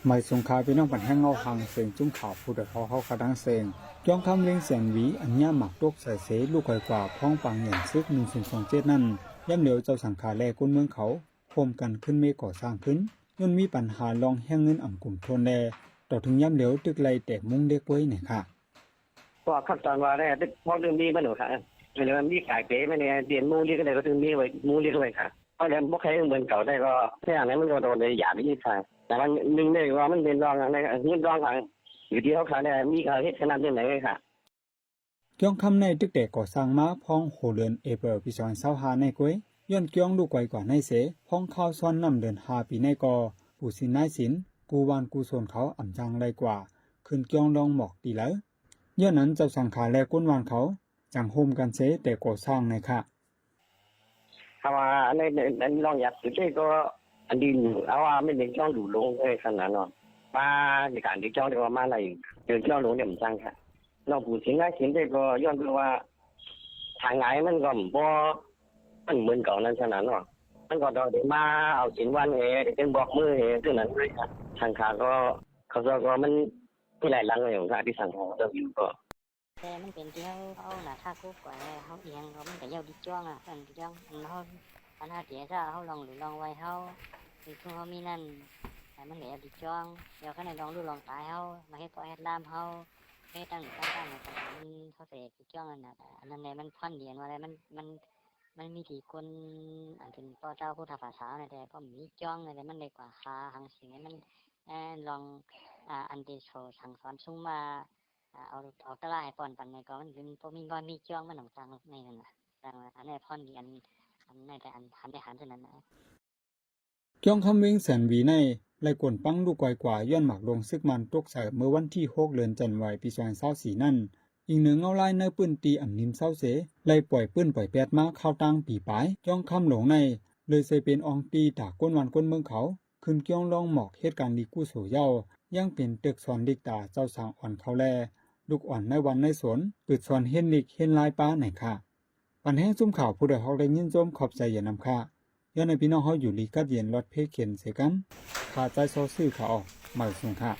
หมายสงขาพี่น้องปันแห้งเงาหางเสียงจุ้มข่าวผู้ใดพอเขากระดังเสียงจ้องคำเลี้ยงเสียงหวีอันย่าหมักตกใส่เสลูกไก่กว่าพ้องปังเหยียนซึก1027นั่นย่ำเหลียวเจ้าสังขาแลก้นเมืองเขาพมกันขึ้นเมก่อสร้างขึ้นย่นมีปัญหาลองแห้งเงินอ่ำกลุ่มทนแลต่อถึงย่ำเหลียวตึกไรแต่มุ่งเด็กไว้เนี่ยค่ะก็ขั้นตอนว่าได้พอเรื่องนี้มันหนูค่ะเรื่องมีขายเก๋ไม่เนี่ยเรียนมูลเรียกอะไรก็ถึงมีไว้มูลเรียกอะไรค่ะเพราะเรียนพวกใครเหมือนเก่าได้ก็แค่นั้นมันก็โดนเลยหยาบยิ่งค่ะแต่มันหนึ่งเลยว่ามันเป็นรองอะไรเงินรองค่ะอยู่ที่เขาขายได้มีขายเหตุขนาดไหนค่ะจ้องคำในตึกแต่ก่อสร้างมาพ้องโหเดือนเอเปิลปี2025ในก้วยย้อนเกี้ยงลูกไกวกว่าในเสพ้องข้าวซ้อนนำเดือน5ปีในกอผู้สินนายสินกูวานกูส่วนเขาอ่ำจังไรกว่าขึ้นเกี้ยงลองหมอกตีแล้วย้อนนั้นเจ้าสังขาแลก้นวานเขาจังโฮมกันเสแต่ก่อสร้างในค่ะถ้าว่าในลองอยากสุดที่ก็อันดินเอาว่าไม่เป็นช่องดูลงเลยขนาดนั้นมาในการที่ช่องเรียกว่ามาอะไรเดินช่องลงเนี่ยมันจังค่ะเราผู้สินนายสินได้ก็ย้อนดูว่าทางไหนมันก็บ่มันเหมือนเก่านั้นขนาดนั้นมันก็เดี๋ยวมาเอาสินวันเดี๋ยวบอกมือซึ่งนั้นเลยครับทางขาก็เขาก็มันที่หลายหลังเลยของข้าที่สั่งของเราอยู่ก็แต่มันเป็นที่เขาหน้าท่าคู่กว่าเขาเอียงเขามันก็เย้าดิจ้องอันดิจ้องเขาปัญหาเสียซะเขาลองหรือลองไว้เขาคือเขามีนั่นแต่มันเหลือดิจ้องเดี๋ยวเขาในลองดูลองตายเขามาให้ตัวแอดลามเขาให้ตั้งมันเขาเสียดิจ้องอันนั้นเนี่ยมันพันเดียนอะไรมันมีกี่คนอันเป็นพ่อเจ้าผู้ทับภาษาแต่ก็มีจ้องอะไรมันเลยกว่าคาหังสิ่งนี้มันลองอันเดโชสั่งสอนชุ่มมาเอาตะไลป้อนปันในก็มันเป็นพวกมีก้อนมีจ้องมันต่างๆในนั่นนะต่างอันนี้พ่อนดีอันในแต่อันหันได้หันเท่านั้นนะจ้องคำเวงแสนวีในไล่กวนปังลูกไกวกว่าย้อนหมักลงซึกมันตกใส่เมื่อวันที่6เดือนจันวาคมปี2024นั่นอีกหนึ่งเอาไล่ในปื้นตีอ่ำนิมเศร้าเสไล่ปล่อยปื้นปล่อยแปดมาเข้าตั้งปีปลายจ้องคำหลงในเลยใส่เป็นอองตีตาก้นวันก้นเมืองเขาขึ้นเกี้ยงลองหมอกเหตุการณ์ดีกู้โสเย้ายังเป็นตึกสอนดิกตาเจ้าสางอ่อนเขาแลลูกอ่อนในวันในสวนปิดสอนเห็นลิกเห็นลายป้าไหนค่ะปันแห้งซุ่มข่าวผู้ใดฮอกได้ยินจมขอบใจอย่านำค่ะย้อนในพี่น้องเขาอยู่ลีกัดเย็นรถเพเขียนเสกันขาใจโซซื่อเขาออกหมายสงค่ะ